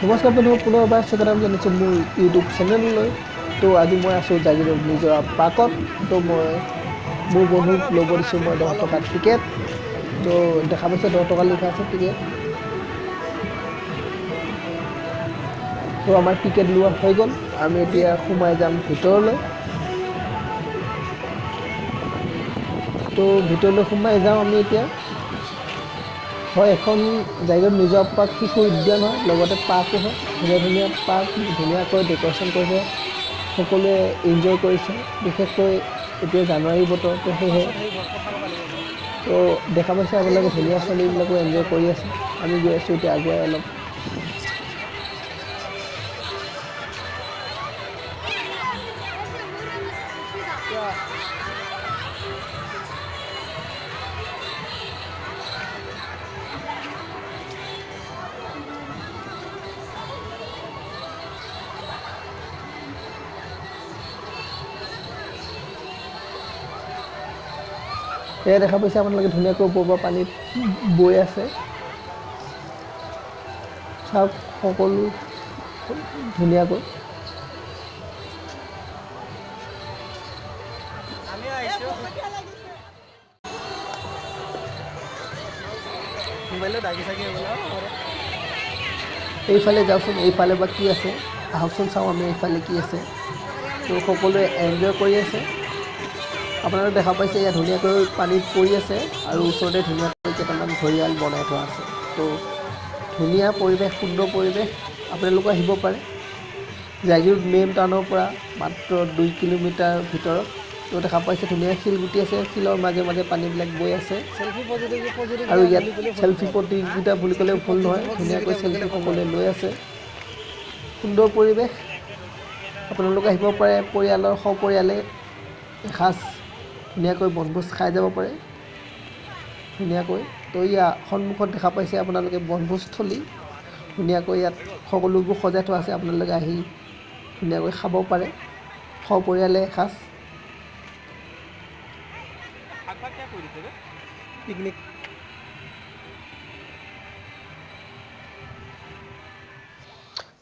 নমস্কাৰ বন্ধু, পুনৰবাৰ স্বাগতম জনাইছোঁ মোৰ ইউটিউব চেনেললৈ। তো আজি মই আছোঁ জাগিৰোড নিজৰা পাৰ্কত। তো মই মোৰ বন্ধুক ল'ব দিছোঁ মই 10 টকাত টিকেট। তো দেখা পাইছে 10 টকা লিখা আছে টিকেট। তো আমাৰ টিকেট লোৱা হৈ গ'ল। আমি এতিয়া সোমাই যাম ভিতৰলৈ। তো ভিতৰলৈ সোমাই যাওঁ আমি এতিয়া। হয়, এখন জাগিৰোড নিজৰা পাৰ্ক শিশু উদ্যান হয়, লগতে পাৰ্কো হয়। ধুনীয়া ধুনীয়া পাৰ্ক, ধুনীয়াকৈ ডেক'ৰেশ্যন কৰিছে, সকলোৱে এনজয় কৰিছে। বিশেষকৈ এতিয়া জানুৱাৰী বতৰ, তো সেয়েহে তো দেখা পাইছে আপোনালোকে ধুনীয়া ছোৱালীবিলাকো এনজয় কৰি আছে। আমি গৈ আছোঁ এতিয়া আগুৱাই অলপ। এয়া দেখা পাইছে আপোনালোকে ধুনীয়াকৈ ওপৰৰ পৰা পানীত বৈ আছে। চাওক সকলো ধুনীয়াকৈ। এইফালে যাওঁচোন, এইফালে বা কি আছে, আহকচোন চাওঁ আমি এইফালে কি আছে। তো সকলোৱে এনজয় কৰি আছে। আপোনালোকে দেখা পাইছে ইয়াত ধুনীয়াকৈ পানীত পৰি আছে আৰু ওচৰতে ধুনীয়াকৈ কেইটামান ঘৰিয়াল বনাই থোৱা আছে। তো ধুনীয়া পৰিৱেশ, সুন্দৰ পৰিৱেশ, আপোনালোকে আহিব পাৰে। জাগিৰোড মেইন টাউনৰ পৰা মাত্ৰ 2 কিলোমিটাৰ ভিতৰত। তো দেখা পাইছে ধুনীয়া শিলগুটি আছে, শিলৰ মাজে মাজে পানীবিলাক বৈ আছে। আৰু ইয়াত চেল্ফি প্ৰতিযোগিতা বুলি ক'লেও ভুল নহয়, ধুনীয়াকৈ চেল্ফি সকলোৱে লৈ আছে। সুন্দৰ পৰিৱেশ, আপোনালোকে আহিব পাৰে পৰিয়ালৰ সপৰিয়ালে এসাঁজ ধুনীয়াকৈ বনভোজ খাই যাব পাৰে ধুনীয়াকৈ। তো ইয়াৰ সন্মুখত দেখা পাইছে আপোনালোকে বনভোজস্থলী, ধুনীয়াকৈ ইয়াত সকলোবোৰ সজাই থোৱা আছে। আপোনালোকে আহি ধুনীয়াকৈ খাব পাৰে সপৰিয়ালে এসাঁজ। পিকনিক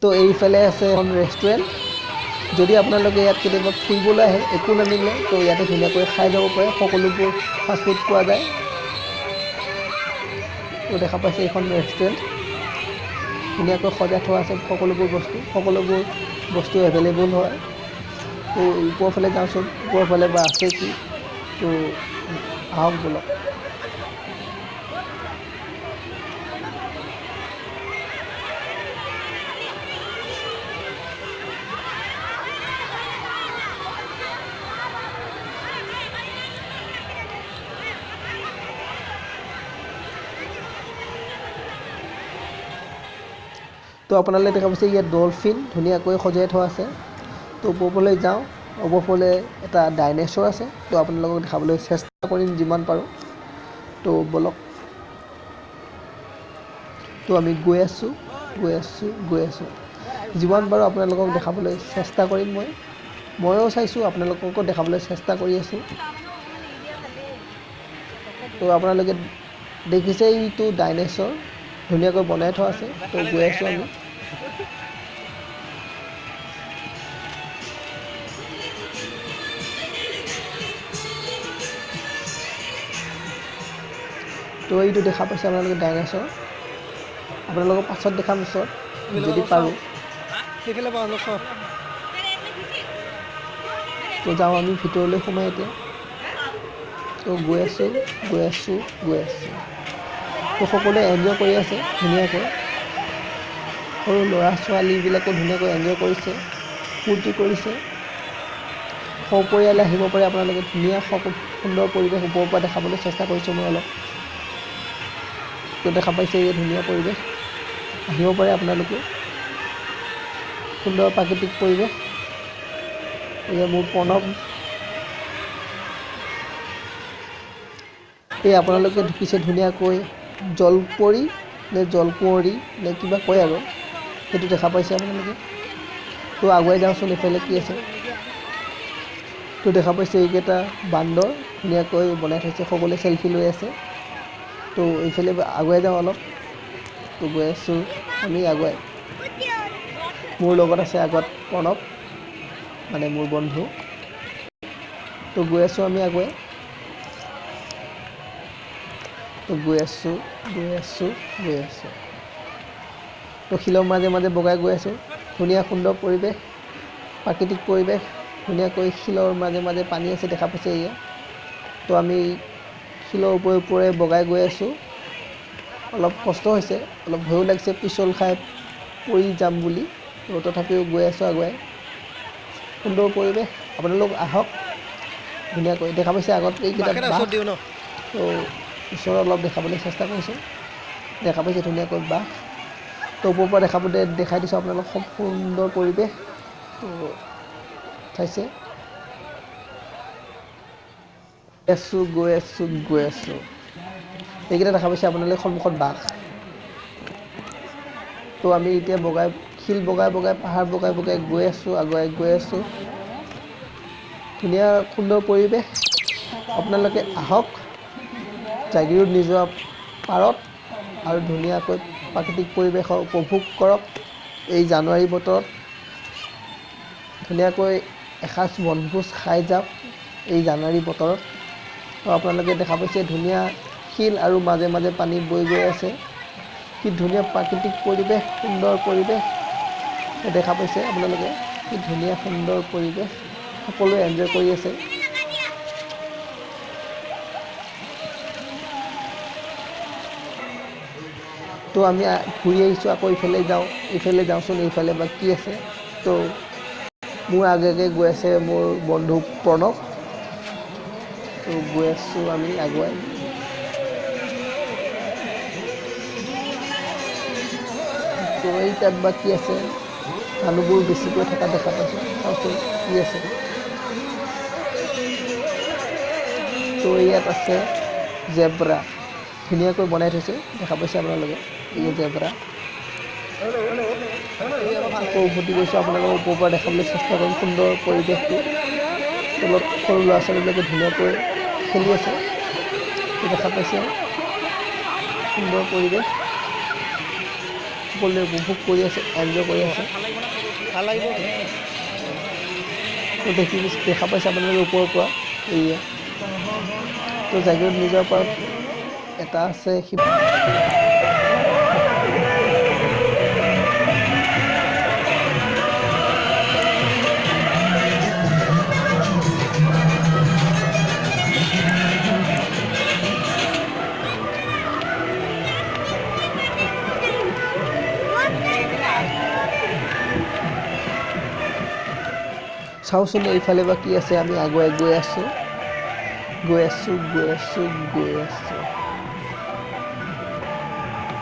তো এইফালে আছে এখন ৰেষ্টুৰেণ্ট। যদি আপোনালোকে ইয়াত কেতিয়াবা ফুৰিবলৈ আহে, একো নানিলে, তো ইয়াতে ধুনীয়াকৈ খাই যাব পাৰে। সকলোবোৰ ফাষ্টফুড পোৱা যায়। তো দেখা পাইছে এইখন ৰেষ্টুৰেণ্ট, ধুনীয়াকৈ সজাই থোৱা আছে সকলোবোৰ বস্তু এভেইলেবল হয়। তো ওপৰৰ ফালে যাওঁচোন, ওপৰৰ ফালে বা আছে কি, তো আহক বলক। তো আপোনালোকে দেখা পাইছে ইয়াত ডলফিন ধুনীয়াকৈ সজাই থোৱা আছে। তো ওপৰলৈ যাওঁ, ওপৰফালে এটা ডাইনেছৰ আছে। তো আপোনালোকক দেখাবলৈ চেষ্টা কৰিম যিমান পাৰোঁ। তো বলক। তো আমি গৈ আছোঁ। যিমান পাৰোঁ আপোনালোকক দেখাবলৈ চেষ্টা কৰিম। ময়ো চাইছোঁ, আপোনালোককো দেখাবলৈ চেষ্টা কৰি আছোঁ। তো আপোনালোকে দেখিছে এইটো ডাইনেছৰ ধুনীয়াকৈ বনাই থোৱা আছে। তো গৈ আছোঁ আমি। তো এইটো দেখা পাইছে আপোনালোকে ডাইনেছৰ। আপোনালোকক পাছত দেখাম ওচৰত যদি পাৰোঁ। তো যাওঁ আমি ভিতৰলৈ সোমাই এতিয়া। তো গৈ আছোঁ। তো সকলোৱে এনজয় কৰি আছে ধুনীয়াকৈ। সৰু ল'ৰা ছোৱালীবিলাকো ধুনীয়াকৈ এনজয় কৰিছে, ফূৰ্তি কৰিছে। সপৰিয়ালে আহিব পাৰে আপোনালোকে। ধুনীয়া সুন্দৰ পৰিৱেশ ওপৰৰ পৰা দেখাবলৈ চেষ্টা কৰিছোঁ মই অলপ। তো দেখা পাইছে এই ধুনীয়া পৰিৱেশ, আহিব পাৰে আপোনালোকে। সুন্দৰ প্ৰাকৃতিক পৰিৱেশ। এয়া মোৰ প্ৰণৱ। এই আপোনালোকে দেখিছে ধুনীয়াকৈ জলপৰি নে জলকুঁৱৰী নে কিবা কয় আৰু, সেইটো দেখা পাইছে আপোনালোকে। তো আগুৱাই যাওঁচোন, এইফালে কি আছে। তো দেখা পাইছে এইকেইটা বান্দৰ ধুনীয়াকৈ বনাই থৈছে, সকলোৱে চেল্ফি লৈ আছে। তো এইফালে আগুৱাই যাওঁ অলপ। তো গৈ আছোঁ আমি আগুৱাই। মোৰ লগত আছে আগত প্ৰণৱ, মানে মোৰ বন্ধু। তো গৈ আছোঁ আমি আগুৱাই, তো গৈ আছোঁ। তো শিলৰ মাজে মাজে বগাই গৈ আছোঁ। ধুনীয়া সুন্দৰ পৰিৱেশ, প্ৰাকৃতিক পৰিৱেশ, ধুনীয়াকৈ শিলৰ মাজে মাজে পানী আছে, দেখা পাইছে এয়া। তো আমি শিলৰ ওপৰে বগাই গৈ আছোঁ। অলপ কষ্ট হৈছে, অলপ ভয়ো লাগিছে পিছল খাই পৰি যাম বুলি, তো তথাপিও গৈ আছোঁ আগুৱাই। সুন্দৰ পৰিৱেশ, আপোনালোক আহক। ধুনীয়াকৈ দেখা পাইছে আগত এইকেইটা বাঁহ, তো ওচৰত অলপ দেখাবলৈ চেষ্টা কৰিছোঁ। দেখা পাইছে ধুনীয়াকৈ বাঁহ, তো ওপৰৰ পৰা দেখাই দিছোঁ আপোনালোক সুন্দৰ পৰিৱেশ। তো চাইছে, গৈ আছোঁ। এইকেইটা দেখা পাইছে আপোনালোকে সন্মুখত বাঁহ। তো আমি এতিয়া শিল বগাই পাহাৰ বগাই গৈ আছোঁ, আগুৱাই গৈ আছোঁ। ধুনীয়া সুন্দৰ পৰিৱেশ, আপোনালোকে আহক জাগিৰোড নিজৰা পাৰত আৰু ধুনীয়াকৈ প্ৰাকৃতিক পৰিৱেশৰ উপভোগ কৰক। এই জানুৱাৰী বতৰত ধুনীয়াকৈ এসাঁজ বনভোজ খাই যাওক এই জানুৱাৰী বতৰত। তো আপোনালোকে দেখা পাইছে ধুনীয়া শিল আৰু মাজে মাজে পানী বৈ গৈ আছে। কি ধুনীয়া প্ৰাকৃতিক পৰিৱেশ, সুন্দৰ পৰিৱেশ দেখা পাইছে আপোনালোকে। কি ধুনীয়া সুন্দৰ পৰিৱেশ, সকলোৱে এনজয় কৰি আছে। তো আমি ঘূৰি আহিছোঁ, আকৌ ইফালে যাওঁচোন, এইফালে বা কি আছে। তো মোৰ আগে গৈ আছে মোৰ বন্ধু প্ৰণৱ। তো গৈ আছোঁ আমি আগুৱাই। তো এই তাত বা কি আছে, মানুহবোৰ বেছিকৈ থকা দেখা পাইছোঁ, চাওঁচোন কি আছে। তো ইয়াত আছে জেব্ৰা, ধুনীয়াকৈ বনাই থৈছে, দেখা পাইছে আপোনালোকে। এই জেব্ৰা আকৌ উভতি গৈছোঁ, আপোনালোকক ওপৰৰ পৰা দেখাবলৈ চেষ্টা কৰিম সুন্দৰ পৰিৱেশটো। তলত সৰু ল'ৰা ছোৱালীবিলাকে ধুনীয়াকৈ খেলি আছে, দেখা পাইছে সুন্দৰ পৰিৱেশ। সকলোৱে উপভোগ কৰি আছে, এনজয় কৰি আছে। তো দেখা পাইছে আপোনালোকে ওপৰৰ পৰা এয়া। তো জাগিৰোড নিজৰাৰ পাৰত এটা আছে চাওঁচোন এইফালে বা কি আছে। আমি আগুৱাই গৈ আছোঁ।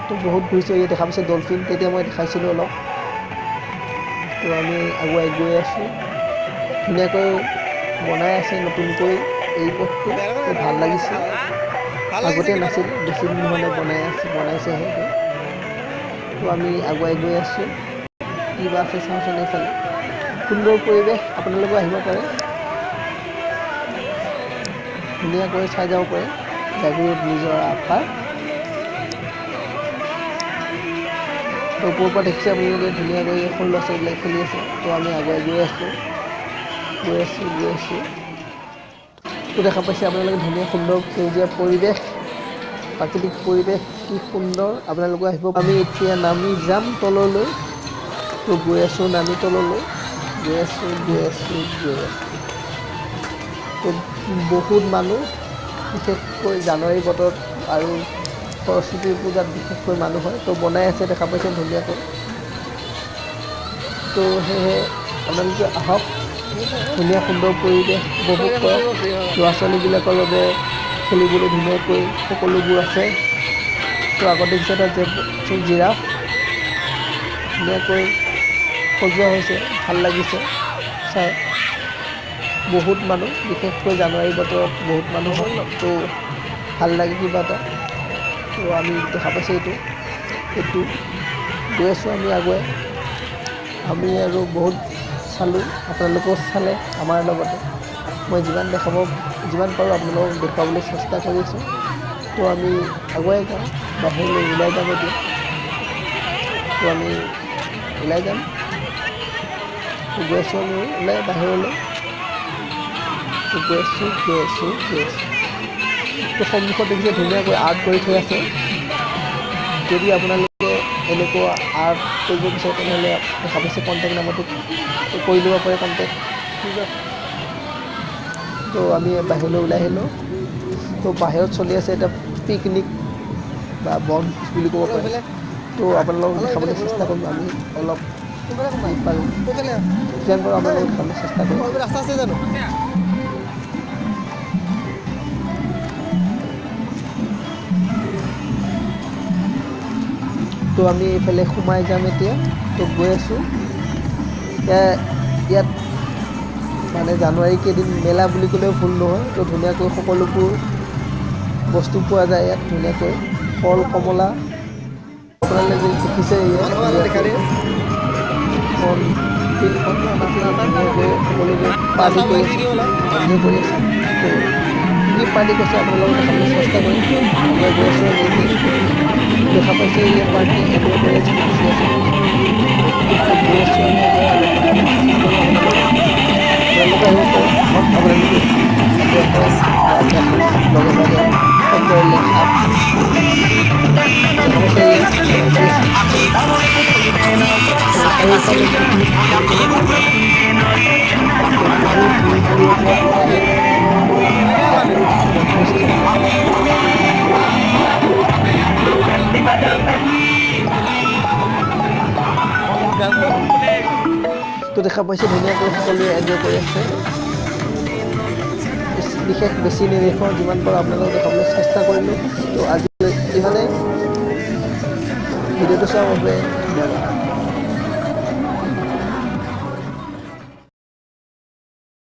তো বহুত ঘূৰিছোঁ, এই দেখা পাইছে ডলফিন, তেতিয়া মই দেখাইছিলোঁ অলপ। তো আমি আগুৱাই গৈ আছোঁ, ধুনীয়াকৈ বনাই আছে নতুনকৈ এই পথটো, তো ভাল লাগিছে। আগতে নাছিল, বেছি দিন হ'লে বনাইছে সেইটো। তো আমি আগুৱাই গৈ আছোঁ, কিবা আছে চাওঁচোন এইফালে। সুন্দৰ পৰিৱেশ, আপোনালোকে আহিব পাৰে, ধুনীয়াকৈ চাই যাব পাৰে জাগিৰোড নিজৰা আপাৰ। তো ওপৰৰ পৰা দেখিছে আপোনালোকে ধুনীয়াকৈ সৰু ল'ৰা ছোৱালীবিলাক খেলি আছে। তো আমি আগুৱাই গৈ আছোঁ। তো দেখা পাইছে আপোনালোকে ধুনীয়া সুন্দৰ সেউজীয়া পৰিৱেশ, প্ৰাকৃতিক পৰিৱেশ, কি সুন্দৰ। আপোনালোকে আহিব। আমি এতিয়া নামি যাম তললৈ। তো গৈ আছোঁ নামি তললৈ, গৈ আছোঁ। তো বহুত মানুহ, বিশেষকৈ জানুৱাৰী বতৰত আৰু সৰস্বতী পূজাত বিশেষকৈ মানুহ হয়। তো বনাই আছে, দেখা পাইছে ধুনীয়াকৈ। তো সেয়েহে আপোনালোকে আহক, ধুনীয়া সুন্দৰ পৰিৱেশ উপভোগ কৰক। ল'ৰা ছোৱালীবিলাকৰ বাবে খেলিবলৈ ধুনীয়াকৈ সকলোবোৰ আছে। তো আগত দেখিছে এটা জিৰাফ, ধুনীয়াকৈ সজোৱা হৈছে, ভাল লাগিছে চাই। বহুত মানুহ, বিশেষকৈ জানুৱাৰী বতৰত বহুত মানুহ হয়, তো ভাল লাগে কিবা এটা। তো আমি দেখা পাইছোঁ এইটো গৈ আছোঁ আমি আগুৱাই। আমি আৰু বহুত চালোঁ, আপোনালোকেও চালে আমাৰ লগতে। মই যিমান পাৰোঁ আপোনালোকক দেখুৱাবলৈ চেষ্টা কৰিছোঁ। তো আমি আগুৱাই যাওঁ, বাহিৰলৈ ওলাই যাম এতিয়া। তো আমি ওলাই যাম। গৈ আছোঁ আমি ওলাই বাহিৰলৈ, গৈ আছোঁ। তো সন্মুখত দেখিছে ধুনীয়াকৈ আৰ্ট কৰি থৈ আছে। যদি আপোনালোকে এনেকুৱা আৰ্ট কৰিব বিচাৰে তেনেহ'লে দেখা পাইছে কণ্টেক্ট নাম্বাৰটো কৰি ল'ব পাৰে কণ্টেক্ট, ঠিক আছে। তো আমি বাহিৰলৈ ওলাই আহিলোঁ। তো বাহিৰত চলি আছে এটা পিকনিক বা বনভোজ বুলি ক'ব পাৰে। তো আপোনালোকক দেখাবলৈ চেষ্টা কৰিম আমি অলপ পাৰোঁ, যিমান পাৰোঁ আপোনালোকক দেখাবলৈ চেষ্টা কৰিম। ৰাস্তা আছে জানো? তো আমি এইফালে সোমাই যাম এতিয়া। তো গৈ আছোঁ। ইয়াত মানে জানুৱাৰী কেইদিন মেলা বুলি ক'লেও ভুল নহয়। তো ধুনীয়াকৈ সকলোবোৰ বস্তু পোৱা যায় ইয়াত, ধুনীয়াকৈ ফল কমলা আপোনালোকে যদি দেখিছে ইয়াত সকলোকে পাৰ্টি কৰি এনজয় কৰি আছে। তো কি পাৰ্টি কৰিছে আপোনালোকক দেখাবলৈ চেষ্টা কৰিম। মই গৈ আছোঁ দেখা পাইছে ইয়াত পাৰ্টি এনজয় কৰি আছে, গুচি আছে। গৈ আছোঁ আমি আপোনালোকে আহিব পাৰে, আপোনালোকে লগে ভাগে সকলোৱে তো দেখা পাইছে ধুনীয়াকৈ সকলোৱে এনজয় কৰি আছে। বিশেষ বেছি নিৰ্দেশৰ যিমান পাৰোঁ আপোনালোকক দেখাবলৈ চেষ্টা কৰিলোঁ। তো আজি ইমানে, ভিডিঅ'টো চোৱাৰ বাবে ধন্যবাদ।